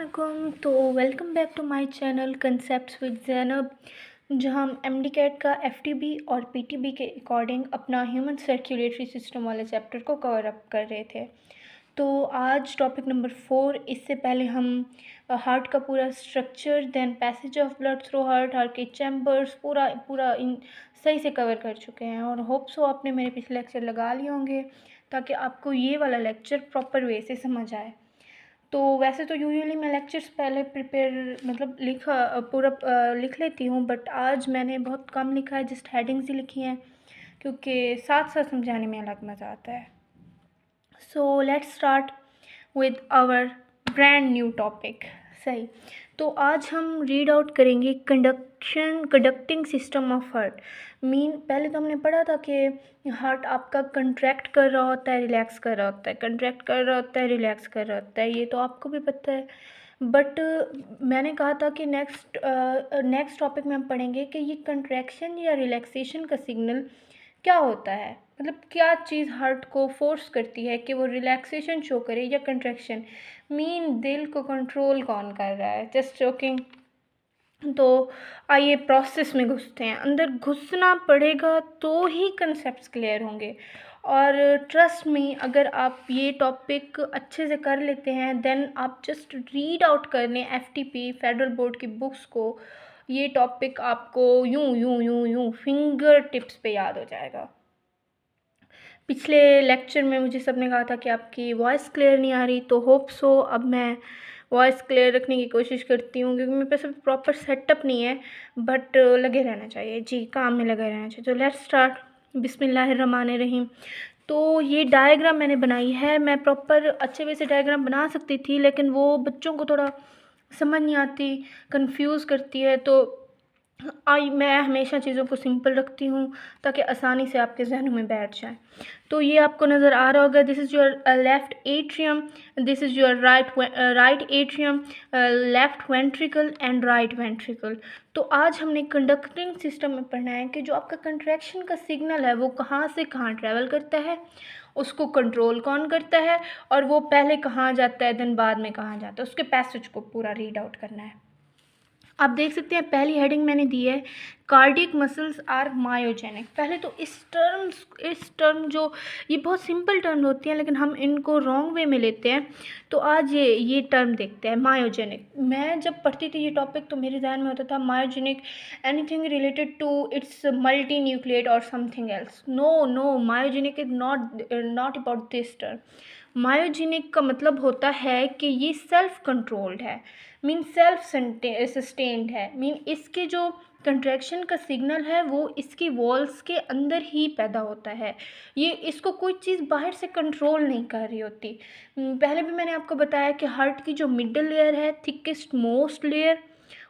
वालेकुम। तो welcome back to my channel concepts with Zainab, जहां हम एमडी कैट का एफटीबी और पीटीबी के अकॉर्डिंग अपना ह्यूमन सर्कुलेटरी सिस्टम वाले चैप्टर को कवर अप कर रहे थे। तो आज टॉपिक नंबर 4। इससे पहले हम हार्ट का पूरा structure, then passage of blood through heart, heart के चैम्बर्स पूरा पूरा इन सही से कवर कर चुके हैं और होप सो आपने मेरे पिछले लेक्चर लगा लिए होंगे ताकि आपको ये वाला लेक्चर प्रॉपर वे से समझ आए। तो वैसे तो यूजुअली मैं लेक्चर्स पहले प्रिपेयर लिख लेती हूँ, बट आज मैंने बहुत कम लिखा है, जस्ट हेडिंग्स ही लिखी हैं क्योंकि साथ साथ समझाने में अलग मज़ा आता है। So let's start with our brand new topic. सही, तो आज हम रीड आउट करेंगे कंडक्टिंग सिस्टम ऑफ हार्ट। पहले तो हमने पढ़ा था कि हार्ट आपका कंट्रैक्ट कर रहा होता है, रिलैक्स कर रहा होता है, कंट्रैक्ट कर रहा होता है, रिलैक्स कर रहा होता है। ये तो आपको भी पता है, बट मैंने कहा था कि नेक्स्ट टॉपिक में हम पढ़ेंगे कि ये कंट्रैक्शन या रिलैक्सेशन का सिग्नल क्या होता है। मतलब क्या चीज़ हार्ट को फोर्स करती है कि वो रिलैक्सेशन शो करे या कंट्रैक्शन। दिल को कंट्रोल कौन कर रहा है? Just joking. तो आइए प्रोसेस में घुसते हैं। अंदर घुसना पड़ेगा तो ही कंसेप्ट्स क्लियर होंगे। और ट्रस्ट मी, अगर आप ये टॉपिक अच्छे से कर लेते हैं देन आप जस्ट रीड आउट कर लें एफटीपी फेडरल बोर्ड की बुक्स को, ये टॉपिक आपको यूं यूं यूं यूं फिंगर टिप्स पे याद हो जाएगा। पिछले लेक्चर में मुझे सबने कहा था कि आपकी वॉइस क्लियर नहीं आ रही, तो होप सो अब मैं वॉइस क्लियर रखने की कोशिश करती हूँ क्योंकि मेरे पास अभी प्रॉपर सेटअप नहीं है, बट लगे रहना चाहिए जी, काम में लगे रहना चाहिए। तो लेट्स स्टार्ट। बिस्मिल्लाहिर्रहमानिर्रहीम। तो ये डायग्राम मैंने बनाई है। मैं प्रॉपर अच्छे वे से डायग्राम बना सकती थी, लेकिन वो बच्चों को थोड़ा समझ नहीं आती, कंफ्यूज करती है। तो मैं हमेशा चीज़ों को सिंपल रखती हूँ ताकि आसानी से आपके जहनों में बैठ जाए। तो ये आपको नज़र आ रहा होगा, this is your left atrium, this is your right atrium, left ventricle and right ventricle. तो आज हमने कंडक्टिंग सिस्टम में पढ़ना है कि जो आपका कंट्रैक्शन का सिग्नल है वो कहाँ से कहाँ ट्रैवल करता है, उसको कंट्रोल कौन करता है, और वो पहले कहाँ जाता है देन बाद में कहाँ जाता है, उसके पैसेज को पूरा रीड आउट करना है। आप देख सकते हैं पहली हेडिंग मैंने दी है, कार्डियक मसल्स आर मायोजेनिक। पहले तो इस टर्म जो ये बहुत सिंपल टर्म होती हैं लेकिन हम इनको रॉन्ग वे में लेते हैं। तो आज ये टर्म देखते हैं, मायोजेनिक। मैं जब पढ़ती थी ये टॉपिक तो मेरे ध्यान में होता था myogenic anything related to it's multi nucleate और something else. No, myogenic is not about this term. Myogenic का मतलब होता है कि ये सेल्फ कंट्रोल्ड है, सेल्फ सस्टेन्ड है। इसके जो कंट्रैक्शन का सिग्नल है वो इसकी वॉल्स के अंदर ही पैदा होता है। ये इसको कोई चीज़ बाहर से कंट्रोल नहीं कर रही होती। पहले भी मैंने आपको बताया कि हार्ट की जो मिडल लेयर है, थिकेस्ट मोस्ट लेयर,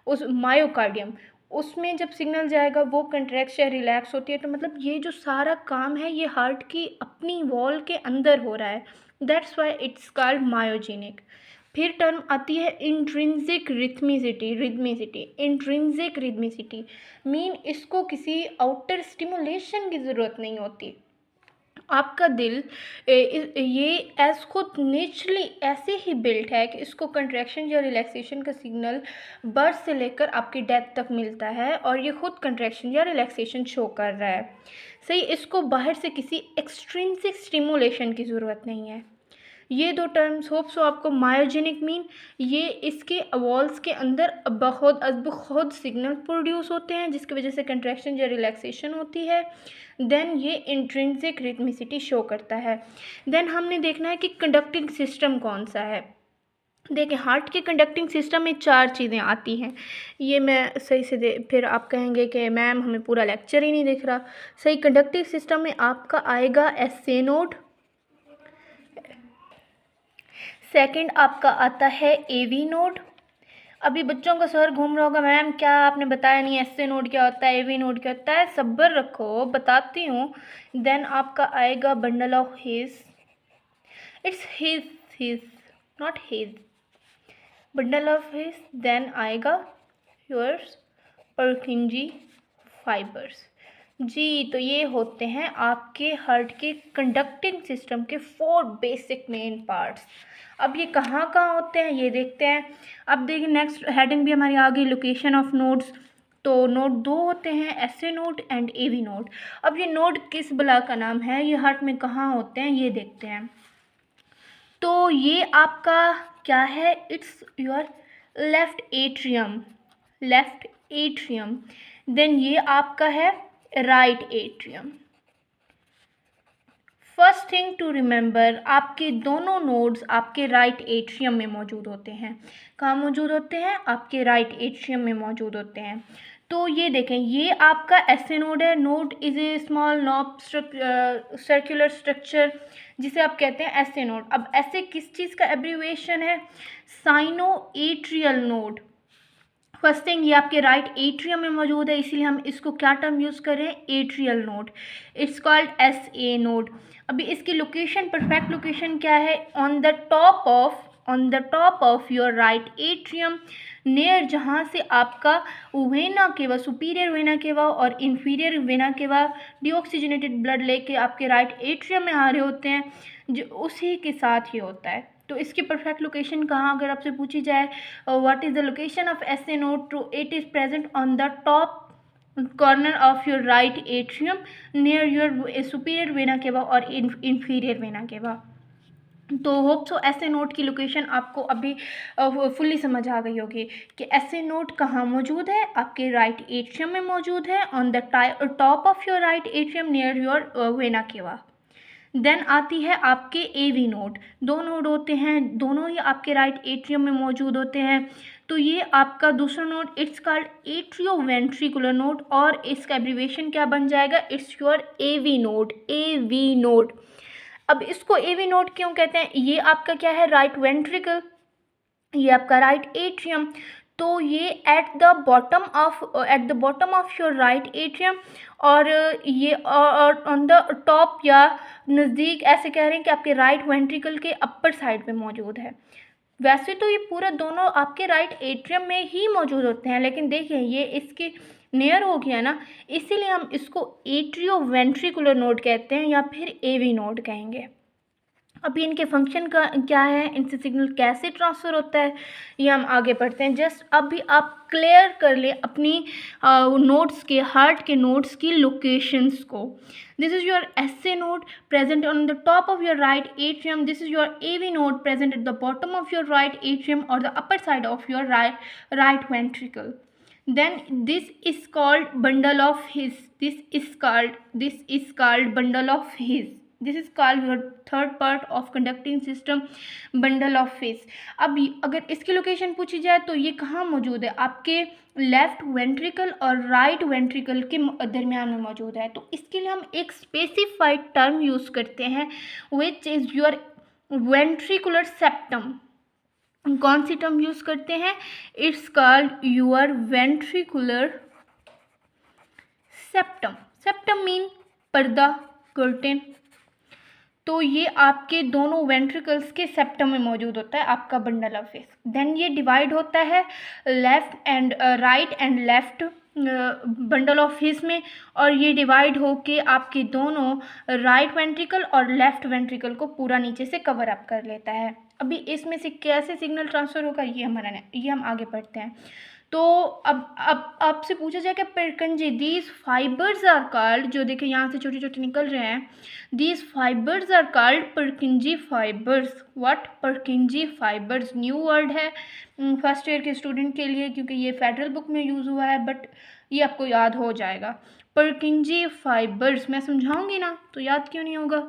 उस मायोकार्डियम, उसमें जब सिग्नल जाएगा वो कंट्रैक्ट या रिलैक्स होती है। तो मतलब ये जो सारा काम है ये हार्ट की अपनी वॉल के अंदर हो रहा है, that's why it's called myogenic. फिर टर्म आती है इंट्रिंसिक रिथमिसिटी। इंट्रिंसिक रिथमिसिटी इसको किसी आउटर स्टिमुलेशन की ज़रूरत नहीं होती। आपका दिल ये एज खुद नेचुरली ऐसे ही बिल्ट है कि इसको कंट्रैक्शन या रिलैक्सेशन का सिग्नल बर्थ से लेकर आपकी डेथ तक मिलता है और ये खुद कंट्रैक्शन या रिलैक्सेशन शो कर रहा है। सही, इसको बाहर से किसी एक्सट्रिंसिक स्टिमुलेशन की ज़रूरत नहीं है। ये दो टर्म्स होप सो आपको मायोजेनिक ये इसके वॉल्स के अंदर खुद सिग्नल प्रोड्यूस होते हैं जिसकी वजह से कंट्रैक्शन या रिलैक्सेशन होती है। देन ये इंट्रिंसिक रिथमिसिटी शो करता है। देन हमने देखना है कि कंडक्टिंग सिस्टम कौन सा है। देखिए, हार्ट के कंडक्टिंग सिस्टम में 4 चीज़ें आती हैं। ये मैं सही से फिर आप कहेंगे कि मैम हमें पूरा लेक्चर ही नहीं दिख रहा। सही, कंडक्टिंग सिस्टम में आपका आएगा एसए नोड, सेकंड आपका आता है एवी नोड। अभी बच्चों का सर घूम रहा होगा, मैम क्या आपने बताया नहीं, एसए नोड क्या होता है, एवी नोड क्या होता है, सब्र रखो बताती हूँ। देन आपका आएगा bundle of His, it's His not His, bundle of His. Then आएगा योर्स पर्किंजी फाइबर्स। जी, तो ये होते हैं आपके हार्ट के कंडक्टिंग सिस्टम के 4 बेसिक मेन पार्ट्स। अब ये कहाँ-कहाँ होते हैं ये देखते हैं। अब देखिए नेक्स्ट हेडिंग भी हमारी आ गई, लोकेशन ऑफ नोड्स। तो नोड 2 होते हैं, SA node and AV node. अब ये नोड किस बला का नाम है, ये हार्ट में कहाँ होते हैं ये देखते हैं। तो ये आपका क्या है, it's your left atrium, left atrium. Then ये आपका है right atrium. First thing to remember, आपके दोनों नोड्स आपके राइट एट्रियम में मौजूद होते हैं। कहाँ मौजूद होते हैं, आपके राइट एट्रियम में मौजूद होते हैं। तो ये देखें, ये आपका एसए नोड है। Node is a small knob circular structure जिसे आप कहते हैं एसए नोड। अब एसए किस चीज़ का एब्रीविएशन है, cyano atrial node. First thing, ये आपके राइट एट्रियम में मौजूद है, इसीलिए हम इसको क्या टर्म यूज़ कर रहे हैं, atrial node. It's called S A node. अभी इसकी लोकेशन, परफेक्ट लोकेशन क्या है, on the top of your right atrium, near जहाँ से आपका vena cava, superior vena cava और inferior vena cava deoxygenated blood लेके आपके राइट एट्रियम में आ रहे होते हैं, जो उसी के साथ ही होता है। तो इसकी परफेक्ट लोकेशन कहाँ, अगर आपसे पूछी जाए what is the location of SA node, तो it is present on the top corner of your right atrium near your superior vena cava और इन्फीरियर वेना केवा। तो होप सो एसए नोड की location आपको अभी fully समझ आ गई होगी कि एसए नोड कहाँ मौजूद है, आपके राइट एट्रियम में मौजूद है, on the top of your right atrium near your vena cava. Then आती है आपके एवी नोड। दो नोड होते हैं, दोनों ही आपके राइट एट्रियम में मौजूद होते हैं। तो ये आपका दूसरा node, it's called atrioventricular node, और इसका एब्रीविएशन क्या बन जाएगा, it's your AV node, AV node. अब इसको एवी नोड क्यों कहते हैं, ये आपका क्या है, राइट वेंट्रिकल, ये आपका राइट एट्रियम। तो ये eight the bottom of your right atrium, और ये और ऑन द टॉप या नज़दीक, ऐसे कह रहे हैं कि आपके राइट वेंट्रिकल के अपर साइड पे मौजूद है। वैसे तो ये पूरा दोनों आपके राइट एट्रियम में ही मौजूद होते हैं, लेकिन देखिए ये इसके नियर हो गया ना, इसीलिए हम इसको एट्रियोवेंट्रिकुलर नोड कहते हैं या फिर एवी नोड कहेंगे। अभी इनके फंक्शन का क्या है, इनसे सिग्नल कैसे ट्रांसफ़र होता है, ये हम आगे पढ़ते हैं। जस्ट अभी आप क्लियर कर ले अपनी नोड्स के, हार्ट के नोड्स की लोकेशंस को। This is your SA node present on the top of your right atrium. This is your AV node present at the bottom of your right atrium और the upper side of your right ventricle. Then this is called bundle of His. This is called bundle of His. This is called your third part of conducting system, bundle of His. अब अगर इसकी location पूछी जाए तो ये कहाँ मौजूद है, आपके लेफ्ट वेंट्रिकल और राइट वेंट्रिकल के दरमियान में मौजूद है। तो इसके लिए हम एक स्पेसिफाइड टर्म यूज़ करते हैं which is your ventricular septum. कौन सी टर्म यूज़ करते हैं, it's called your ventricular septum. Septum mean पर्दा, कर्टेन। तो ये आपके दोनों वेंट्रिकल्स के सेप्टम में मौजूद होता है आपका बंडल ऑफ हिस। देन ये डिवाइड होता है left and right and left bundle of His में, और ये डिवाइड होके आपके दोनों राइट वेंट्रिकल और लेफ्ट वेंट्रिकल को पूरा नीचे से कवर अप कर लेता है। अभी इसमें से कैसे सिग्नल ट्रांसफ़र होगा ये हम आगे पढ़ते हैं। तो अब आपसे पूछा जाए कि Purkinje, these fibres are called, जो देखिए यहाँ से छोटे छोटे निकल रहे हैं, these fibres are called Purkinje fibres. What, Purkinje fibres, new word है फर्स्ट ईयर के स्टूडेंट के लिए, क्योंकि ये फेडरल बुक में यूज़ हुआ है, बट ये आपको याद हो जाएगा। परकिंजी फाइबर्स मैं समझाऊंगी ना, तो याद क्यों नहीं होगा।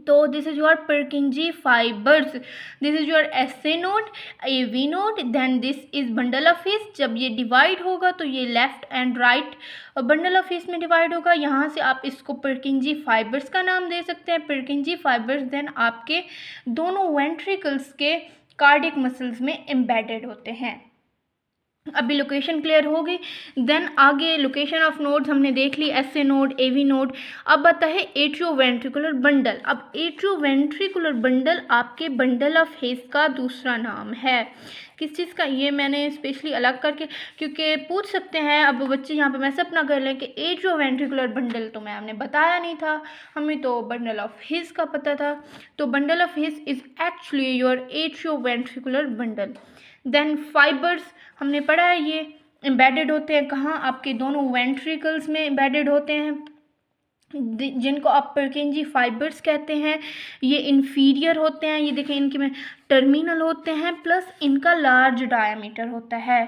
तो this is your Purkinje fibres, this is your SA node, AV node, then this is bundle of His. जब ये डिवाइड होगा तो ये left and right bundle of His में डिवाइड होगा। यहाँ से आप इसको परकिंजी फाइबर्स का नाम दे सकते हैं, परकिंजी फाइबर्स। देन आपके दोनों वेंट्रिकल्स के कार्डियक मसल्स में एम्बेडेड होते हैं। अभी लोकेशन क्लियर होगी। देन आगे लोकेशन ऑफ नोड्स हमने देख ली, S A node, A V node. अब आता है एट्रियोवेंट्रिकुलर बंडल। अब एट्रियोवेंट्रिकुलर बंडल आपके बंडल ऑफ हिस का दूसरा नाम है। किस चीज़ का, ये मैंने स्पेशली अलग करके, क्योंकि पूछ सकते हैं अब बच्चे यहाँ पे मैसेप ना कर लें कि एट्रियोवेंट्रिकुलर बंडल तो मैम ने बताया नहीं था, हमें तो बंडल ऑफ हिस का पता था। तो bundle of His is actually your atrioventricular bundle. Then fibres हमने पढ़ा है, ये एम्बेडेड होते हैं कहाँ, आपके दोनों वेंट्रिकल्स में एम्बेडेड होते हैं, जिनको आप पर्किंजी फाइबर्स कहते हैं। ये इन्फीरियर होते हैं, ये देखें इनके में टर्मिनल होते हैं, प्लस इनका लार्ज डायमीटर होता है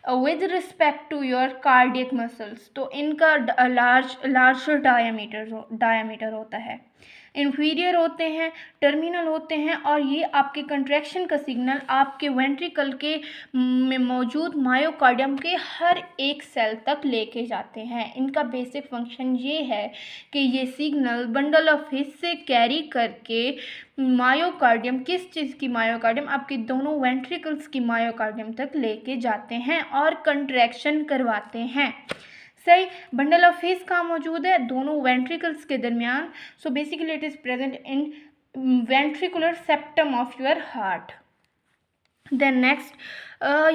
with respect to your cardiac muscles. तो इनका लार्जर डायमीटर होता है, इन्फीरियर होते हैं, टर्मिनल होते हैं, और ये आपके कंट्रैक्शन का सिग्नल आपके वेंट्रिकल के में मौजूद मायोकार्डियम के हर एक सेल तक लेके जाते हैं। इनका बेसिक फंक्शन ये है कि ये सिग्नल बंडल ऑफ हिस से कैरी करके मायोकार्डियम, किस चीज़ की मायोकार्डियम, आपके दोनों वेंट्रिकल्स की मायोकार्डियम तक लेके जाते हैं और कंट्रैक्शन करवाते हैं। सही, बंडल ऑफ हिस कहाँ मौजूद है, दोनों वेंट्रिकल्स के दरमियान। So basically it is present in ventricular septum of your heart. Then next,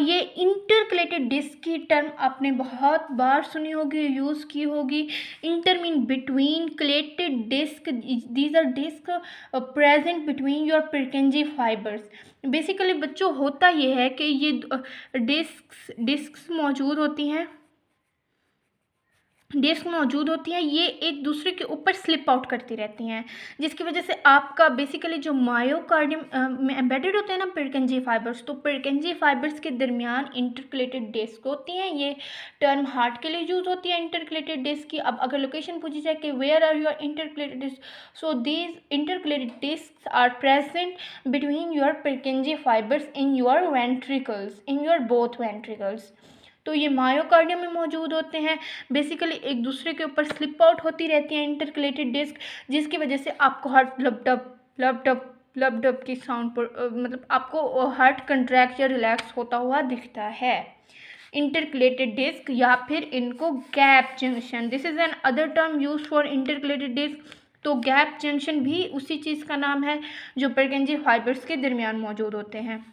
ये इंटरकलेटेड डिस्क की टर्म आपने बहुत बार सुनी होगी, यूज़ की होगी। Inter mean between, calated disc, these are disc present between your Purkinje fibers. Basically बच्चों होता ये है कि ये डिस्क मौजूद होती हैं, डिस्क मौजूद होती हैं, ये एक दूसरे के ऊपर स्लिप आउट करती रहती हैं, जिसकी वजह से आपका बेसिकली जो मायोकार्डियम में एम्बेडेड होते हैं ना पर्किंजी फाइबर्स, तो पर्किंजी फाइबर्स के दरमियान इंटरकलेटेड डिस्क होती हैं। ये टर्म हार्ट के लिए यूज़ होती है इंटरकलेटेड डिस्क की। अब अगर लोकेशन पूछी जाए कि where are your intercalated disc, so these intercalated disc are present between your Purkinje fibers in your ventricles, in your both ventricles. तो ये मायोकार्डियम में मौजूद होते हैं, बेसिकली एक दूसरे के ऊपर स्लिप आउट होती रहती हैं इंटरकलेटेड डिस्क, जिसकी वजह से आपको हार्ट लपडप की साउंड पर मतलब आपको हार्ट कंट्रैक्ट या रिलैक्स होता हुआ दिखता है। इंटरकलेटेड डिस्क या फिर इनको gap junction, this is another term use for intercalated disc. तो गैप जंक्शन भी उसी चीज़ का नाम है जो पर्किंजी फाइबर्स के दरमियान मौजूद होते हैं।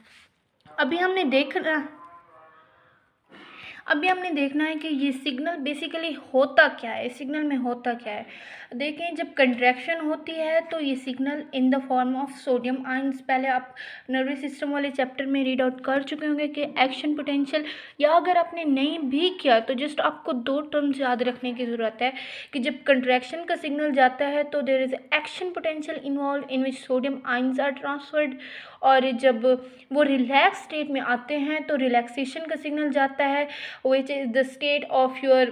अभी हमने देखना है कि ये सिग्नल बेसिकली होता क्या है, सिग्नल में होता क्या है। देखें, जब कंट्रैक्शन होती है तो ये signal in the form of sodium ions, पहले आप नर्वस सिस्टम वाले चैप्टर में रीड आउट कर चुके होंगे कि एक्शन पोटेंशियल, या अगर आपने नहीं भी किया तो जस्ट आपको दो टर्म्स याद रखने की ज़रूरत है कि जब कंट्रैक्शन का सिग्नल जाता है तो there is action potential involve in which sodium ions are transferred, और जब वो रिलैक्स स्टेट में आते हैं तो रिलैक्सेशन का सिग्नल जाता है which is the state of your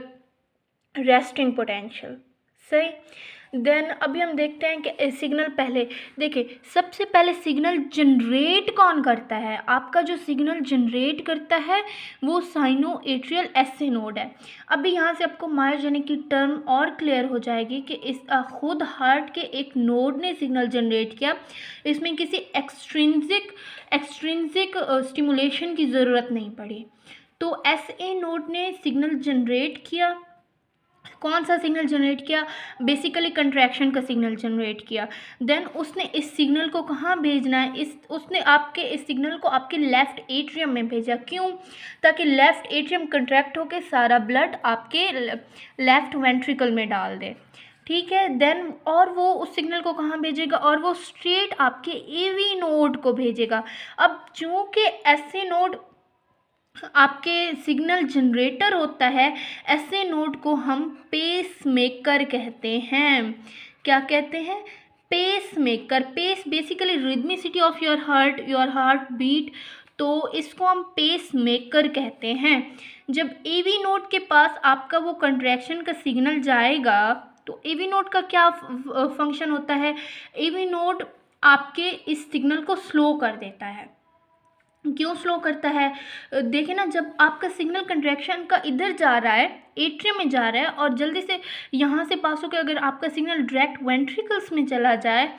resting potential। सही, देन अभी हम देखते हैं कि सिग्नल, पहले देखिए सबसे पहले सिग्नल जनरेट कौन करता है, आपका जो सिग्नल जनरेट करता है वो साइनो एट्रियल एसए नोड है। अभी यहाँ से आपको मायोजेनिक की टर्म और क्लियर हो जाएगी कि इस खुद हार्ट के एक नोड ने सिग्नल जनरेट किया, इसमें किसी एक्सट्रिंसिक स्टिमुलेशन की ज़रूरत नहीं पड़ी। तो एसए नोड ने सिग्नल जनरेट किया, कौन सा सिग्नल जनरेट किया, बेसिकली कंट्रैक्शन का सिग्नल जनरेट किया। देन उसने इस सिग्नल को कहाँ भेजना है, उसने आपके इस सिग्नल को आपके लेफ़्ट एट्रियम में भेजा। क्यों, ताकि लेफ़्ट एट्रियम कंट्रैक्ट होकर सारा ब्लड आपके लेफ़्ट वेंट्रिकल में डाल दे, ठीक है। देन और वो उस सिग्नल को कहाँ भेजेगा, और वो स्ट्रेट आपके एवी नोड को भेजेगा। अब चूँकि एसए नोड आपके सिग्नल जनरेटर होता है, ऐसे नोड को हम पेस मेकर कहते हैं। क्या कहते हैं, pacemaker. Pace basically rhythmicity of your heartbeat, तो इसको हम पेस मेकर कहते हैं। जब एवी नोड के पास आपका वो कंट्रैक्शन का सिग्नल जाएगा तो एवी नोड का क्या फंक्शन होता है, एवी नोड आपके इस सिग्नल को स्लो कर देता है। क्यों स्लो करता है, देखिए ना, जब आपका सिग्नल कंट्रैक्शन का इधर जा रहा है, एट्रियम में जा रहा है, और जल्दी से यहाँ से पास होकर अगर आपका सिग्नल डायरेक्ट वेंट्रिकल्स में चला जाए,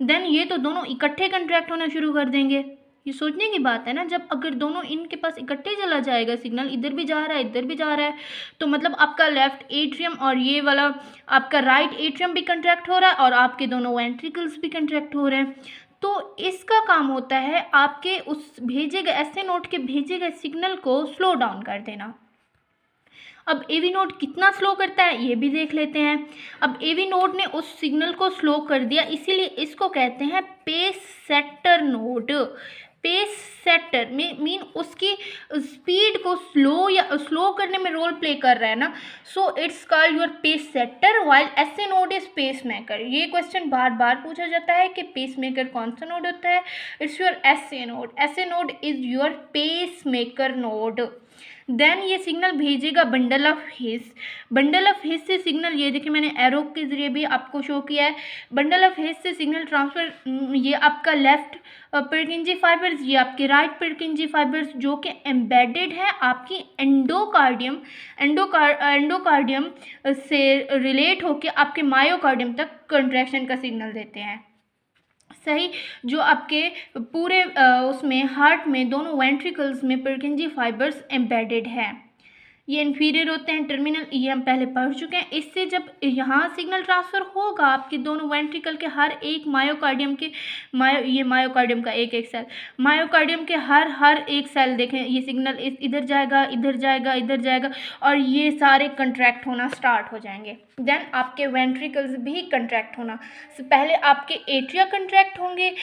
देन ये तो दोनों इकट्ठे कंट्रैक्ट होना शुरू कर देंगे, ये सोचने की बात है ना, जब अगर दोनों इनके पास इकट्ठे चला जाएगा सिग्नल, इधर भी जा रहा है इधर भी जा रहा है, तो मतलब आपका लेफ्ट एट्रियम और ये वाला आपका राइट एट्रियम भी कंट्रैक्ट हो रहा है और आपके दोनों वेंट्रिकल्स भी कंट्रैक्ट हो रहे हैं। तो इसका काम होता है आपके उस भेजे गए एसए नोड के भेजे गए सिग्नल को स्लो डाउन कर देना। अब एवी नोड कितना स्लो करता है ये भी देख लेते हैं। अब एवी नोड ने उस सिग्नल को स्लो कर दिया, इसीलिए इसको कहते हैं pacesetter node. Pacesetter mean उसकी स्पीड को स्लो करने में रोल प्ले कर रहा है ना, so it's called your pacesetter while SA node is pacemaker. ये क्वेश्चन बार बार पूछा जाता है कि पेस मेकर कौन सा नोड होता है। It's your SA node. SA node is your pacemaker node. Then ये सिग्नल भेजेगा bundle of His. Bundle of His से सिग्नल, ये देखिए मैंने एरो के ज़रिए भी आपको शो किया है। बंडल ऑफ हिस से सिग्नल ट्रांसफ़र, ये आपका लेफ्ट पिरकिंजी फाइबर्स, ये आपके राइट पिरकिंजी फाइबर्स जो कि एम्बेडेड है आपकी एंडोकार्डियम एंडोकार्डियम से रिलेट होकर आपके मायोकार्डियम तक कंट्रैक्शन का सिग्नल देते हैं। सही, जो आपके पूरे उसमें हार्ट में दोनों वेंट्रिकल्स में पिरकिंजी फाइबर्स एम्बेडेड है। ये इन्फीरियर होते हैं टर्मिनल, ये हम पहले पढ़ चुके हैं। इससे जब यहाँ सिग्नल ट्रांसफ़र होगा आपके दोनों वेंट्रिकल के हर एक मायोकार्डियम के ये मायोकार्डियम का एक एक सेल, मायोकार्डियम के हर एक सेल देखें, ये सिग्नल इधर जाएगा इधर जाएगा इधर जाएगा और ये सारे कंट्रैक्ट होना स्टार्ट हो जाएंगे। देन आपके वेंट्रिकल्स भी कंट्रैक्ट होना, पहले आपके एट्रिया कंट्रैक्ट होंगे,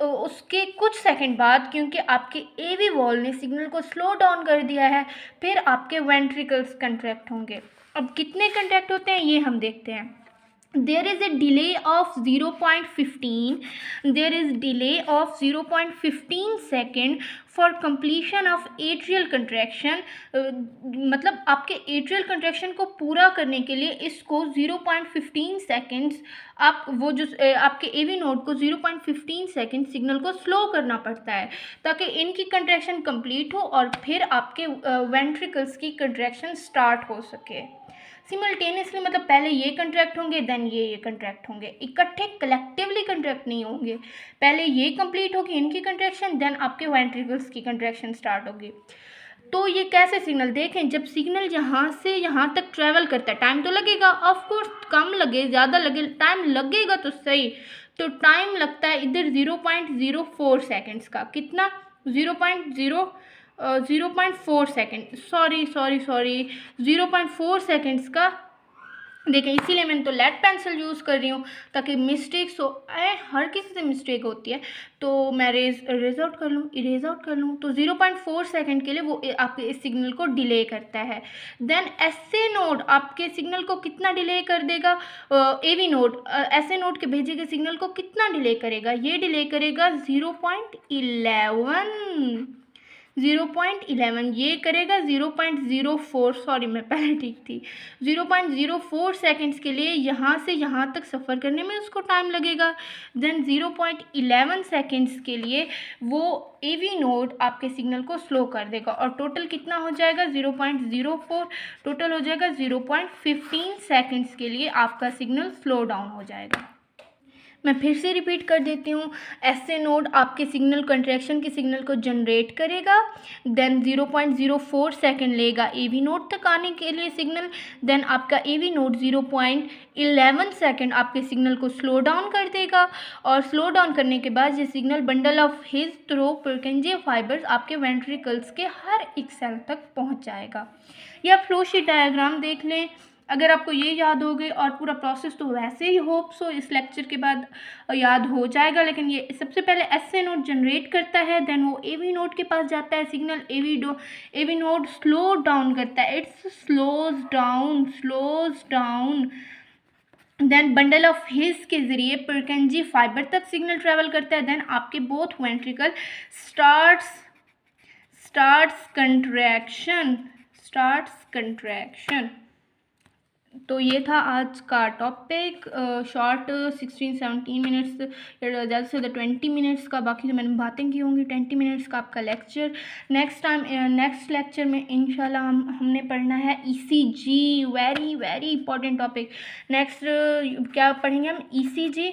उसके कुछ सेकंड बाद क्योंकि आपके एवी वॉल ने सिग्नल को स्लो डाउन कर दिया है, फिर आपके वेंट्रिकल्स कंट्रैक्ट होंगे। अब कितने कंट्रैक्ट होते हैं ये हम देखते हैं। there is a delay of 0.15 there is delay of 0.15 second for completion of atrial contraction। मतलब आपके एट्रियल कंट्रैक्शन को पूरा करने के लिए इसको 0.15 सेकेंड्स आप वो जो आपके एवी नोड को 0.15 सेकेंड सिग्नल को स्लो करना पड़ता है ताकि इनकी कंट्रैक्शन कंप्लीट हो और फिर आपके वेंट्रिकल्स की कंट्रैक्शन स्टार्ट हो सके सिमल्टेनियसली। मतलब पहले ये कंट्रैक्ट होंगे देन ये कंट्रैक्ट होंगे, इकट्ठे कलेक्टिवली कंट्रैक्ट नहीं होंगे। पहले ये कंप्लीट होगी इनकी कंट्रैक्शन, देन आपके वेंट्रिकल्स की कंट्रैक्शन स्टार्ट होगी। तो ये कैसे सिग्नल देखें, जब सिग्नल यहाँ से यहाँ तक ट्रैवल करता है टाइम तो लगेगा, ऑफ कोर्स कम लगे ज़्यादा लगे टाइम लगेगा तो सही। तो टाइम लगता है इधर 0.04 सेकेंड्स का, कितना 0.4 सेकेंड, सॉरी 0.4 सेकेंड्स का। देखें इसीलिए मैंने तो लेड पेंसिल यूज़ कर रही हूँ ताकि मिस्टेक्स हो, हर किसी से मिस्टेक होती है, तो मैं इरेज आउट कर लूँ। तो 0.4 सेकेंड के लिए वो आपके इस सिग्नल को डिले करता है। देन एसए नोड आपके सिग्नल को कितना डिले कर देगा, एवी नोड एसए नोड के भेजे गए सिग्नल को कितना डिले करेगा, ये डिले करेगा 0.11, ये करेगा 0.04, सॉरी मैं पहले ठीक थी, 0.04 सेकेंड्स के लिए यहाँ से यहाँ तक सफ़र करने में उसको टाइम लगेगा। देन 0.11 सेकेंड्स के लिए वो एवी नोड आपके सिग्नल को स्लो कर देगा और टोटल कितना हो जाएगा 0.04, टोटल हो जाएगा 0.15 सेकेंड्स के लिए आपका सिग्नल स्लो डाउन हो जाएगा। मैं फिर से रिपीट कर देती हूँ, एसए नोड आपके सिग्नल कंट्रैक्शन के सिग्नल को जनरेट करेगा, देन 0.04 सेकेंड लेगा एवी नोड तक आने के लिए सिग्नल, देन आपका एवी नोड 0.11 सेकेंड आपके सिग्नल को स्लो डाउन कर देगा और स्लो डाउन करने के बाद ये signal bundle of his through पुरकिंजी fibres आपके वेंट्रिकल्स के हर एक सेल तक पहुँच जाएगा। या फ्लो शीट डायग्राम देख लें, अगर आपको ये याद हो गई और पूरा प्रोसेस तो वैसे ही होप सो इस लेक्चर के बाद याद हो जाएगा, लेकिन ये सबसे पहले एसए नोड जनरेट करता है, देन वो एवी नोड के पास जाता है signal, AV node slow down करता है, it's slows down, then bundle of His के ज़रिए पुरकिंजी फाइबर तक सिग्नल ट्रैवल करता है, देन आपके बोथ वेंट्रिकल स्टार्ट्स कंट्रैक्शन। तो ये था आज का टॉपिक, शॉर्ट 16-17 मिनट्स ज़्यादा से ज़्यादा 20 मिनट्स का, बाकी तो मैंने बातें की होंगी 20 मिनट्स का आपका लेक्चर। नेक्स्ट लेक्चर में इंशाल्लाह हमने पढ़ना है ECG, very important topic. Next क्या पढ़ेंगे हम, ईसीजी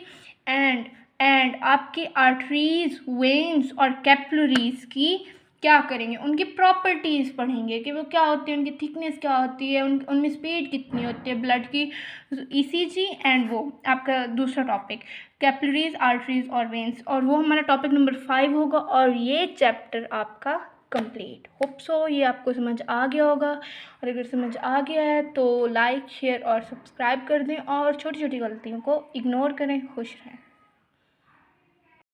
एंड एंड आपकी आर्टरीज, वेन्स और कैपिलरीज की क्या करेंगे, उनकी प्रॉपर्टीज़ पढ़ेंगे कि वो क्या होती है, उनकी थिकनेस क्या होती है, उनमें स्पीड कितनी होती है ब्लड की, ईसीजी एंड वो आपका दूसरा टॉपिक कैपिलरीज, आर्टरीज और वेन्स, और वो हमारा टॉपिक नंबर 5 होगा। और ये चैप्टर आपका कंप्लीट। होप सो ये आपको समझ आ गया होगा, और अगर समझ आ गया है तो लाइक, शेयर और सब्सक्राइब कर दें और छोटी छोटी गलतियों को इग्नोर करें। खुश रहें।